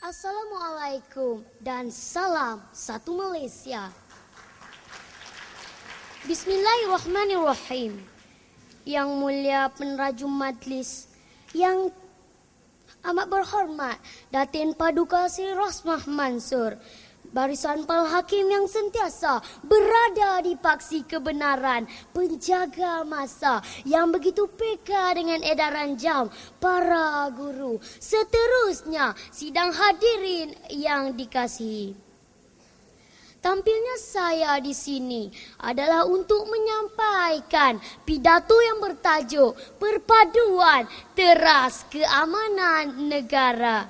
Assalamualaikum dan salam satu Malaysia. Bismillahirrahmanirrahim. Yang mulia peneraju majlis, yang amat berhormat Datin Paduka Sri Rosmah Mansur, barisan para hakim yang sentiasa berada di paksi kebenaran, penjaga masa yang begitu peka dengan edaran jam, para guru, seterusnya sidang hadirin yang dikasihi. Tampilnya saya di sini adalah untuk menyampaikan pidato yang bertajuk Perpaduan Teras Keamanan Negara.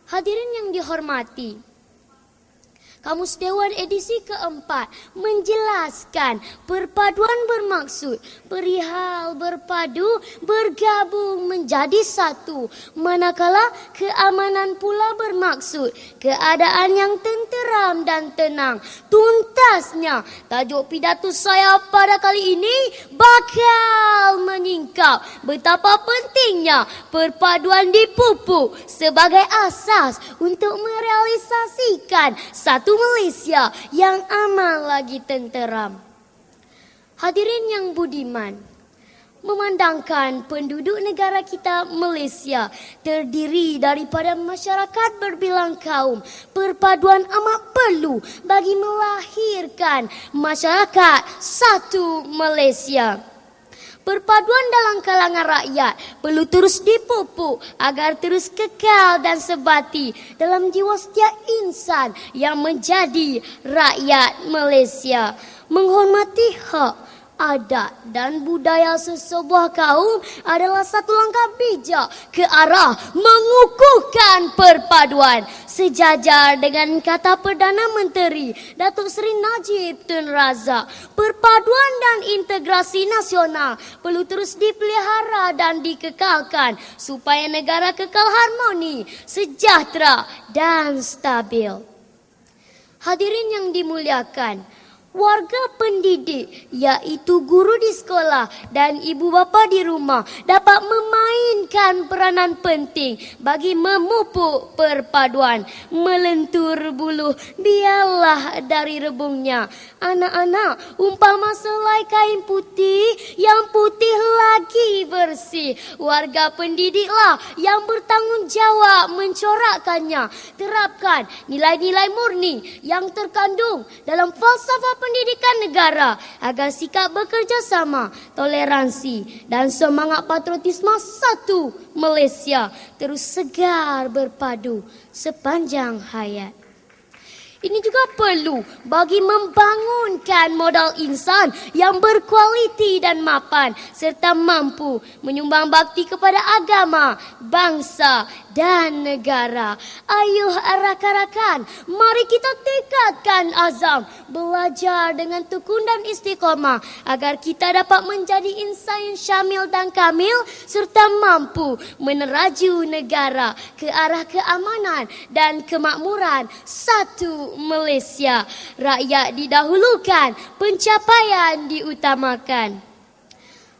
Hadirin yang dihormati, Kamus Dewan edisi keempat menjelaskan perpaduan bermaksud perihal berpadu, bergabung menjadi satu. Manakala keamanan pula bermaksud keadaan yang tenteram dan tenang. Tuntasnya, tajuk pidato saya pada kali ini bakal menyingkap betapa pentingnya perpaduan dipupuk sebagai asas untuk merealisasikan satu Malaysia yang aman lagi tenteram. Hadirin yang budiman, memandangkan penduduk negara kita Malaysia terdiri daripada masyarakat berbilang kaum, perpaduan amat perlu bagi melahirkan masyarakat satu Malaysia. Perpaduan dalam kalangan rakyat perlu terus dipupuk agar terus kekal dan sebati dalam jiwa setiap insan yang menjadi rakyat Malaysia. Menghormati hak, adat dan budaya sesebuah kaum adalah satu langkah bijak ke arah mengukuhkan perpaduan. Sejajar dengan kata Perdana Menteri Datuk Seri Najib Tun Razak, perpaduan dan integrasi nasional perlu terus dipelihara dan dikekalkan supaya negara kekal harmoni, sejahtera dan stabil. Hadirin yang dimuliakan, warga pendidik iaitu guru di sekolah dan ibu bapa di rumah dapat memainkan peranan penting bagi memupuk perpaduan. Melentur buluh biarlah dari rebungnya. Anak-anak umpama selai kain putih yang putih lagi bersih. Warga pendidiklah yang bertanggungjawab mencorakkannya. Terapkan nilai-nilai murni yang terkandung dalam falsafah pendidikan negara agar sikap bekerjasama, toleransi dan semangat patriotisme satu Malaysia terus segar berpadu sepanjang hayat. Ini juga perlu bagi membangunkan modal insan yang berkualiti dan mapan serta mampu menyumbang bakti kepada agama, bangsa dan negara. Ayuh rakan-rakan, mari kita tekadkan azam belajar dengan tekun dan istiqamah agar kita dapat menjadi insan yang syamil dan kamil serta mampu meneraju negara ke arah keamanan dan kemakmuran satu Malaysia. Rakyat didahulukan, pencapaian diutamakan.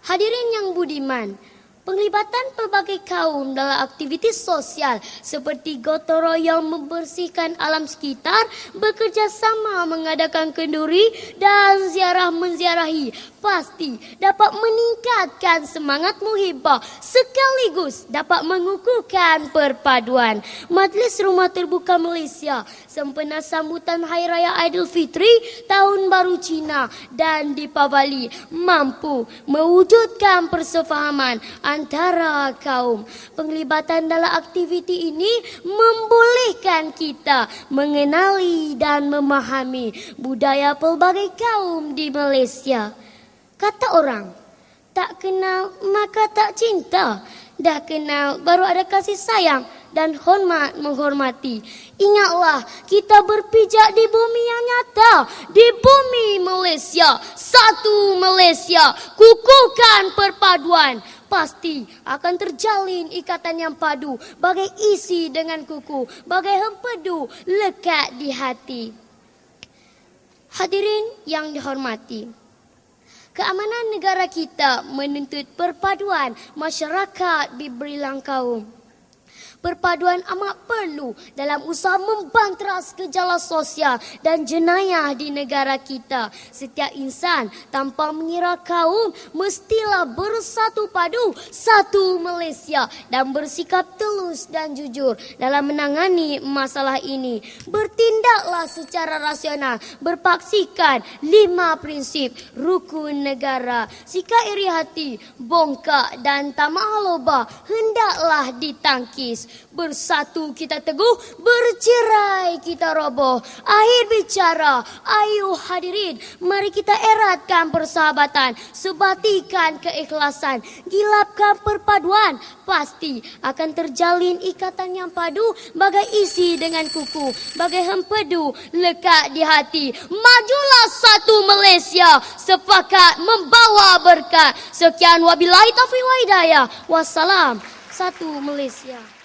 Hadirin yang budiman, penglibatan pelbagai kaum dalam aktiviti sosial seperti gotong royong membersihkan alam sekitar, bekerjasama mengadakan kenduri dan ziarah menziarahi pasti dapat meningkatkan semangat muhibah sekaligus dapat mengukuhkan perpaduan. Majlis Rumah Terbuka Malaysia sempena sambutan Hari Raya Aidilfitri, Tahun Baru Cina dan Deepavali mampu mewujudkan persefahaman antara kaum. Penglibatan dalam aktiviti ini membolehkan kita mengenali dan memahami budaya pelbagai kaum di Malaysia. Kata orang, tak kenal maka tak cinta. Dah kenal baru ada kasih sayang dan hormat menghormati. Ingatlah, kita berpijak di bumi yang nyata, di bumi Malaysia, satu Malaysia. Kukuhkan perpaduan, pasti akan terjalin ikatan yang padu, bagai isi dengan kuku, bagai hempedu lekat di hati. Hadirin yang dihormati, keamanan negara kita menuntut perpaduan masyarakat berbilang kaum. Perpaduan amat perlu dalam usaha membantras gejala sosial dan jenayah di negara kita. Setiap insan tanpa mengira kaum mestilah bersatu padu satu Malaysia dan bersikap telus dan jujur dalam menangani masalah ini. Bertindaklah secara rasional, berpaksikan 5 prinsip rukun negara. Sikap iri hati, bongkak dan tamak haloba hendaklah ditangkis. Bersatu kita teguh, bercerai kita roboh. Akhir bicara, ayo hadirin, mari kita eratkan persahabatan, sebatikan keikhlasan, gilapkan perpaduan. Pasti akan terjalin ikatan yang padu, bagai isi dengan kuku, bagai hempedu lekat di hati. Majulah satu Malaysia, sepakat membawa berkat. Sekian wabillahi taufiq wa hidayah. Wassalam. Satu Malaysia.